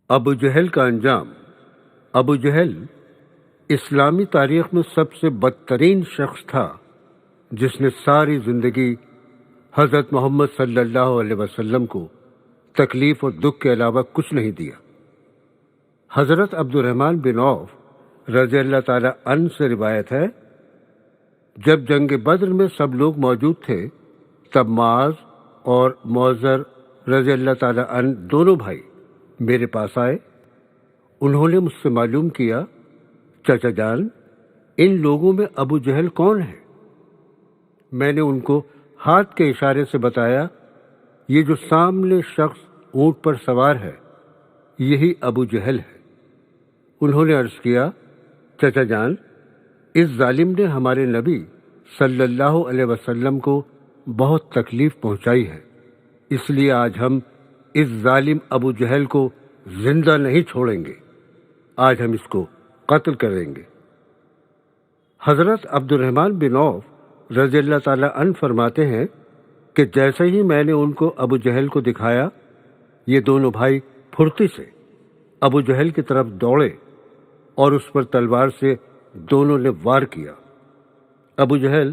ابو جہل کا انجام۔ ابو جہل اسلامی تاریخ میں سب سے بدترین شخص تھا جس نے ساری زندگی حضرت محمد صلی اللہ علیہ وسلم کو تکلیف اور دکھ کے علاوہ کچھ نہیں دیا۔ حضرت عبد الرحمن بن عوف رضی اللہ تعالی عنہ سے روایت ہے، جب جنگ بدر میں سب لوگ موجود تھے تب معاذ اور معذر رضی اللہ تعالی عنہ دونوں بھائی میرے پاس آئے۔ انہوں نے مجھ سے معلوم کیا، چچا جان، ان لوگوں میں ابو جہل کون ہے؟ میں نے ان کو ہاتھ کے اشارے سے بتایا، یہ جو سامنے شخص اونٹ پر سوار ہے یہی ابو جہل ہے۔ انہوں نے عرض کیا، چچا جان، اس ظالم نے ہمارے نبی صلی اللہ علیہ وسلم کو بہت تکلیف پہنچائی ہے، اس لیے آج ہم اس ظالم ابو جہل کو زندہ نہیں چھوڑیں گے، آج ہم اس کو قتل کریں گے۔ حضرت عبد الرحمن بن عوف رضی اللہ تعالی عنہ فرماتے ہیں کہ جیسے ہی میں نے ان کو ابو جہل کو دکھایا، یہ دونوں بھائی پھرتی سے ابو جہل کی طرف دوڑے اور اس پر تلوار سے دونوں نے وار کیا۔ ابو جہل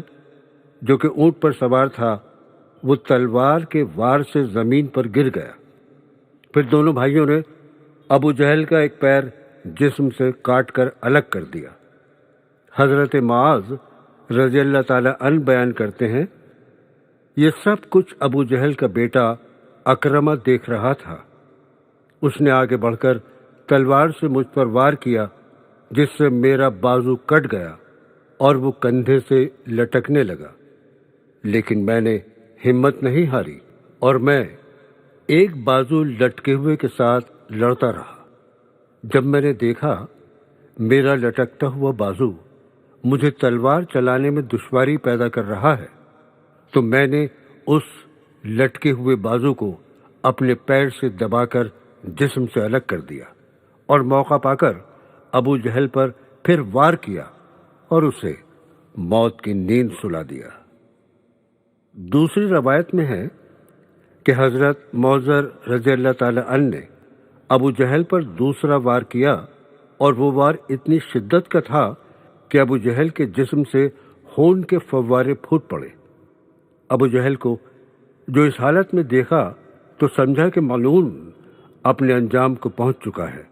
جو کہ اونٹ پر سوار تھا وہ تلوار کے وار سے زمین پر گر گیا۔ پھر دونوں بھائیوں نے ابو جہل کا ایک پیر جسم سے کاٹ کر الگ کر دیا۔ حضرت معاذ رضی اللہ تعالی عنہ بیان کرتے ہیں، یہ سب کچھ ابو جہل کا بیٹا اکرمہ دیکھ رہا تھا۔ اس نے آگے بڑھ کر تلوار سے مجھ پر وار کیا جس سے میرا بازو کٹ گیا اور وہ کندھے سے لٹکنے لگا، لیکن میں نے ہمت نہیں ہاری اور میں ایک بازو لٹکے ہوئے کے ساتھ لڑتا رہا۔ جب میں نے دیکھا میرا لٹکتا ہوا بازو مجھے تلوار چلانے میں دشواری پیدا کر رہا ہے تو میں نے اس لٹکے ہوئے بازو کو اپنے پیر سے دبا کر جسم سے الگ کر دیا اور موقع پا کر ابو جہل پر پھر وار کیا اور اسے موت کی نیند سلا دیا۔ دوسری روایت میں ہے کہ حضرت معذر رضی اللہ تعالی عنہ نے ابو جہل پر دوسرا وار کیا اور وہ وار اتنی شدت کا تھا کہ ابو جہل کے جسم سے خون کے فوارے پھوٹ پڑے۔ ابو جہل کو جو اس حالت میں دیکھا تو سمجھا کہ ملعون اپنے انجام کو پہنچ چکا ہے،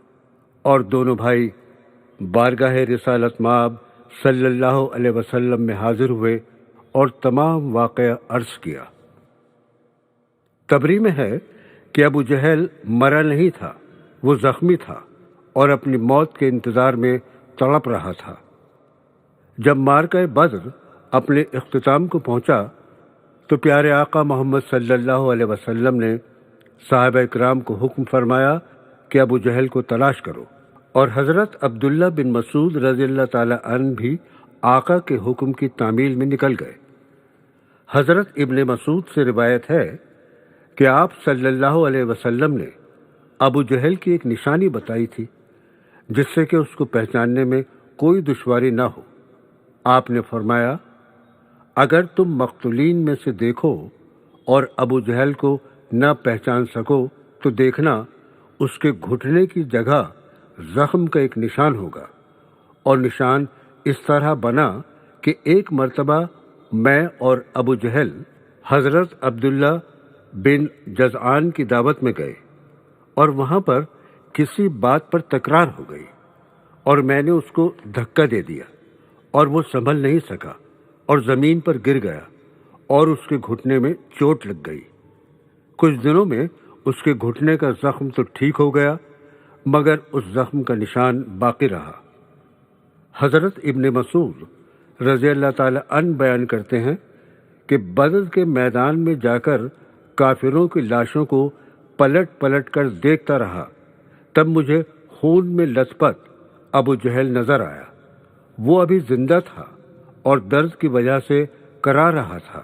اور دونوں بھائی بارگاہ رسالت مآب صلی اللہ علیہ وسلم میں حاضر ہوئے اور تمام واقعہ عرض کیا۔ تبری میں ہے کہ ابو جہل مرا نہیں تھا، وہ زخمی تھا اور اپنی موت کے انتظار میں تڑپ رہا تھا۔ جب معرکہ بدر اپنے اختتام کو پہنچا تو پیارے آقا محمد صلی اللہ علیہ وسلم نے صحابہ کرام کو حکم فرمایا کہ ابو جہل کو تلاش کرو، اور حضرت عبداللہ بن مسعود رضی اللہ تعالی عنہ بھی آقا کے حکم کی تعمیل میں نکل گئے۔ حضرت ابن مسعود سے روایت ہے کہ آپ صلی اللہ علیہ وسلم نے ابو جہل کی ایک نشانی بتائی تھی جس سے کہ اس کو پہچاننے میں کوئی دشواری نہ ہو۔ آپ نے فرمایا، اگر تم مقتولین میں سے دیکھو اور ابو جہل کو نہ پہچان سکو تو دیکھنا اس کے گھٹنے کی جگہ زخم کا ایک نشان ہوگا، اور نشان اس طرح بنا کہ ایک مرتبہ میں اور ابو جہل حضرت عبداللہ بن جزعان کی دعوت میں گئے اور وہاں پر کسی بات پر تکرار ہو گئی اور میں نے اس کو دھکا دے دیا اور وہ سنبھل نہیں سکا اور زمین پر گر گیا اور اس کے گھٹنے میں چوٹ لگ گئی۔ کچھ دنوں میں اس کے گھٹنے کا زخم تو ٹھیک ہو گیا مگر اس زخم کا نشان باقی رہا۔ حضرت ابن مسعود رضی اللہ تعالی عنہ بیان کرتے ہیں کہ بدر کے میدان میں جا کر کافروں کی لاشوں کو پلٹ پلٹ کر دیکھتا رہا، تب مجھے خون میں لت پت ابو جہل نظر آیا۔ وہ ابھی زندہ تھا اور درد کی وجہ سے کرا رہا تھا۔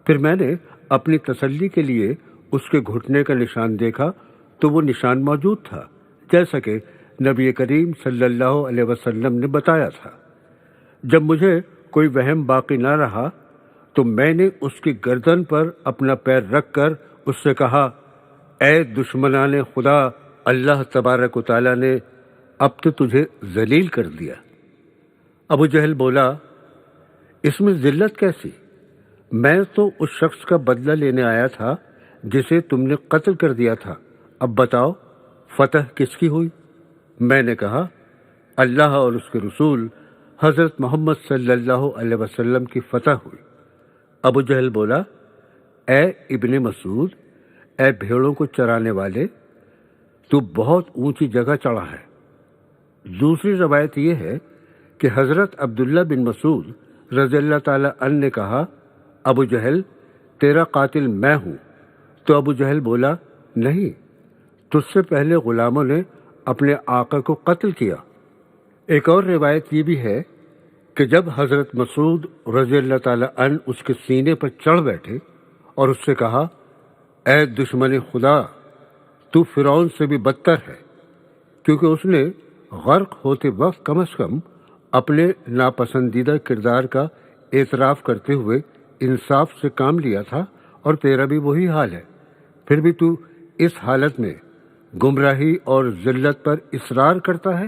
پھر میں نے اپنی تسلی کے لیے اس کے گھٹنے کا نشان دیکھا تو وہ نشان موجود تھا جیسا کہ نبی کریم صلی اللہ علیہ وسلم نے بتایا تھا۔ جب مجھے کوئی وہم باقی نہ رہا تو میں نے اس کی گردن پر اپنا پیر رکھ کر اس سے کہا، اے دشمنان خدا، اللہ تبارک و تعالیٰ نے اب تو تجھے ذلیل کر دیا۔ ابو جہل بولا، اس میں ذلت کیسی؟ میں تو اس شخص کا بدلہ لینے آیا تھا جسے تم نے قتل کر دیا تھا، اب بتاؤ فتح کس کی ہوئی؟ میں نے کہا، اللہ اور اس کے رسول حضرت محمد صلی اللہ علیہ وسلم کی فتح ہوئی۔ ابو جہل بولا، اے ابن مسعود، اے بھیڑوں کو چرانے والے، تو بہت اونچی جگہ چڑھا ہے۔ دوسری روایت یہ ہے کہ حضرت عبداللہ بن مسعود رضی اللہ تعالی عنہ نے کہا، ابو جہل تیرا قاتل میں ہوں۔ تو ابو جہل بولا، نہیں، تجھ سے پہلے غلاموں نے اپنے آقا کو قتل کیا۔ ایک اور روایت یہ بھی ہے کہ جب حضرت مسعود رضی اللہ تعالی عنہ اس کے سینے پر چڑھ بیٹھے اور اس سے کہا، اے دشمن خدا، تو فرعون سے بھی بدتر ہے، کیونکہ اس نے غرق ہوتے وقت کم از کم اپنے ناپسندیدہ کردار کا اعتراف کرتے ہوئے انصاف سے کام لیا تھا، اور تیرا بھی وہی حال ہے، پھر بھی تو اس حالت میں گمراہی اور ذلت پر اصرار کرتا ہے۔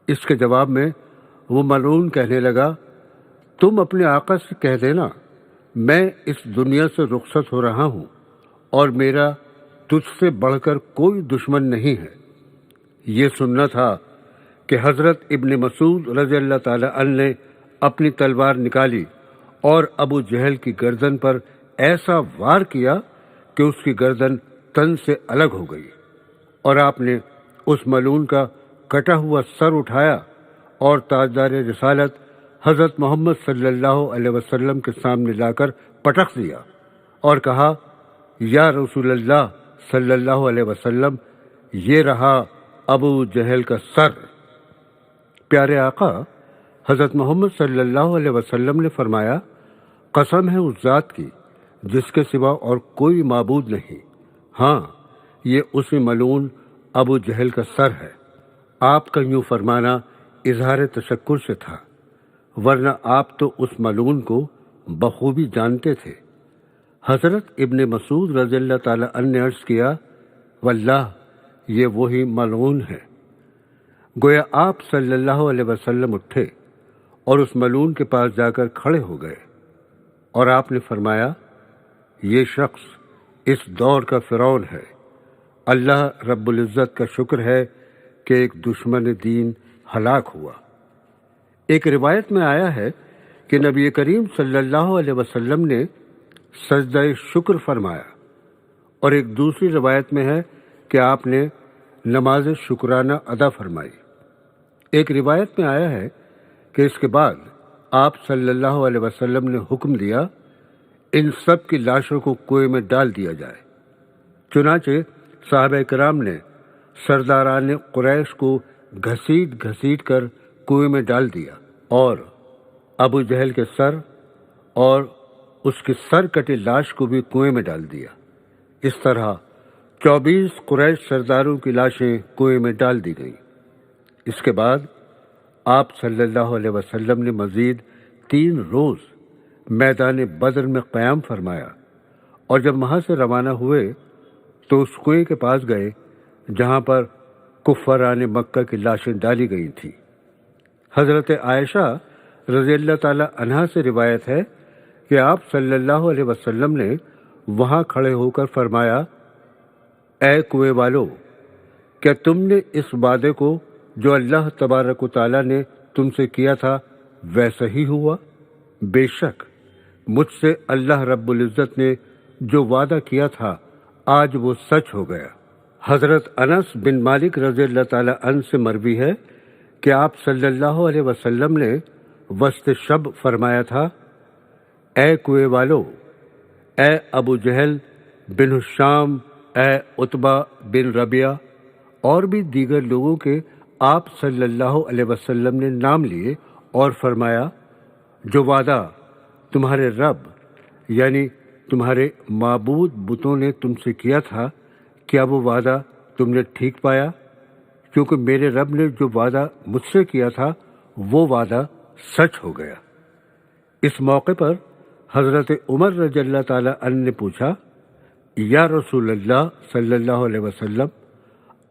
اس کے جواب میں وہ ملعون کہنے لگا، تم اپنے آقا سے کہہ دینا میں اس دنیا سے رخصت ہو رہا ہوں، اور میرا تجھ سے بڑھ کر کوئی دشمن نہیں ہے۔ یہ سننا تھا کہ حضرت ابن مسعود رضی اللہ تعالی عنہ نے اپنی تلوار نکالی اور ابو جہل کی گردن پر ایسا وار کیا کہ اس کی گردن تن سے الگ ہو گئی، اور آپ نے اس ملعون کا کٹا ہوا سر اٹھایا اور تاجدار رسالت حضرت محمد صلی اللہ علیہ وسلم کے سامنے لا کر پٹخ دیا اور کہا، یا رسول اللہ صلی اللہ علیہ وسلم، یہ رہا ابو جہل کا سر۔ پیارے آقا حضرت محمد صلی اللہ علیہ وسلم نے فرمایا، قسم ہے اس ذات کی جس کے سوا اور کوئی معبود نہیں، ہاں یہ اسی ملعون ابو جہل کا سر ہے۔ آپ کا یوں فرمانا اظہار تشکر سے تھا، ورنہ آپ تو اس ملعون کو بخوبی جانتے تھے۔ حضرت ابن مسعود رضی اللہ تعالی عنہ نے عرض کیا، واللہ یہ وہی ملعون ہے۔ گویا آپ صلی اللہ علیہ وسلم اٹھے اور اس ملعون کے پاس جا کر کھڑے ہو گئے، اور آپ نے فرمایا، یہ شخص اس دور کا فرعون ہے۔ اللہ رب العزت کا شکر ہے کہ ایک دشمن دین ہلاک ہوا۔ ایک روایت میں آیا ہے کہ نبی کریم صلی اللہ علیہ وسلم نے سجدہ شکر فرمایا، اور ایک دوسری روایت میں ہے کہ آپ نے نماز شکرانہ ادا فرمائی۔ ایک روایت میں آیا ہے کہ اس کے بعد آپ صلی اللہ علیہ وسلم نے حکم دیا، ان سب کی لاشوں کو کنویں میں ڈال دیا جائے۔ چنانچہ صحابہ کرام نے سرداران قریش کو گھسیٹ گھسیٹ کر کنویں میں ڈال دیا، اور ابو جہل کے سر اور اس کی سر کٹی لاش کو بھی کنویں میں ڈال دیا۔ اس طرح 24 قریش سرداروں کی لاشیں کنویں میں ڈال دی گئیں۔ اس کے بعد آپ صلی اللہ علیہ وسلم نے مزید 3 روز میدان بدر میں قیام فرمایا، اور جب وہاں سے روانہ ہوئے تو اس کنویں کے پاس گئے جہاں پر کفاران مکہ کی لاشیں ڈالی گئی تھیں۔ حضرت عائشہ رضی اللہ تعالی عنہا سے روایت ہے کہ آپ صلی اللہ علیہ وسلم نے وہاں کھڑے ہو کر فرمایا، اے کنویں والو، کیا تم نے اس وعدے کو جو اللہ تبارک و تعالیٰ نے تم سے کیا تھا ویسا ہی ہوا؟ بے شک مجھ سے اللہ رب العزت نے جو وعدہ کیا تھا آج وہ سچ ہو گیا۔ حضرت انس بن مالک رضی اللہ تعالی عنہ سے مروی ہے کہ آپ صلی اللہ علیہ وسلم نے وسط شب فرمایا تھا، اے کنویں والو، اے ابو جہل بن ہشام، اے عتبہ بن ربیعہ، اور بھی دیگر لوگوں کے آپ صلی اللہ علیہ وسلم نے نام لیے اور فرمایا، جو وعدہ تمہارے رب یعنی تمہارے معبود بتوں نے تم سے کیا تھا، کیا وہ وعدہ تم نے ٹھیک پایا؟ کیونکہ میرے رب نے جو وعدہ مجھ سے کیا تھا وہ وعدہ سچ ہو گیا۔ اس موقع پر حضرت عمر رضی اللہ تعالی عنہ نے پوچھا، یا رسول اللہ صلی اللہ علیہ وسلم،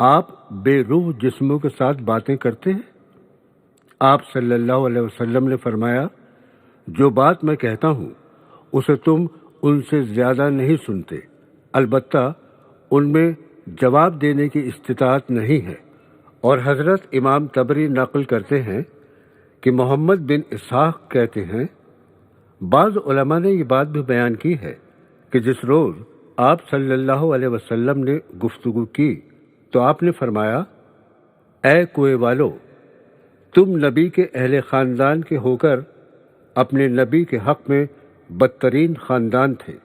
آپ بے روح جسموں کے ساتھ باتیں کرتے ہیں؟ آپ صلی اللہ علیہ وسلم نے فرمایا، جو بات میں کہتا ہوں اسے تم ان سے زیادہ نہیں سنتے، البتہ ان میں جواب دینے کی استطاعت نہیں ہے۔ اور حضرت امام طبری نقل کرتے ہیں کہ محمد بن اسحاق کہتے ہیں، بعض علماء نے یہ بات بھی بیان کی ہے کہ جس روز آپ صلی اللہ علیہ وسلم نے گفتگو کی تو آپ نے فرمایا، اے کوئے والو، تم نبی کے اہل خاندان کے ہو کر اپنے نبی کے حق میں بدترین خاندان تھے۔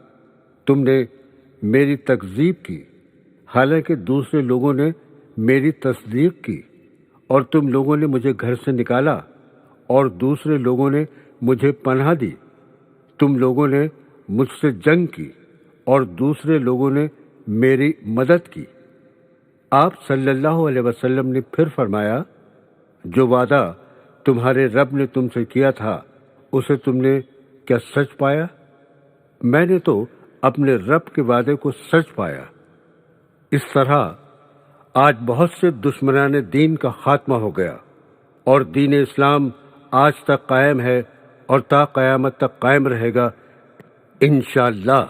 تم نے میری تکذیب کی حالانکہ دوسرے لوگوں نے میری تصدیق کی، اور تم لوگوں نے مجھے گھر سے نکالا اور دوسرے لوگوں نے مجھے پناہ دی۔ تم لوگوں نے مجھ سے جنگ کی اور دوسرے لوگوں نے میری مدد کی۔ آپ صلی اللہ علیہ وسلم نے پھر فرمایا، جو وعدہ تمہارے رب نے تم سے کیا تھا اسے تم نے کیا سچ پایا؟ میں نے تو اپنے رب کے وعدے کو سچ پایا۔ اس طرح آج بہت سے دشمنان دین کا خاتمہ ہو گیا، اور دین اسلام آج تک قائم ہے اور تا قیامت تک قائم رہے گا انشاءاللہ۔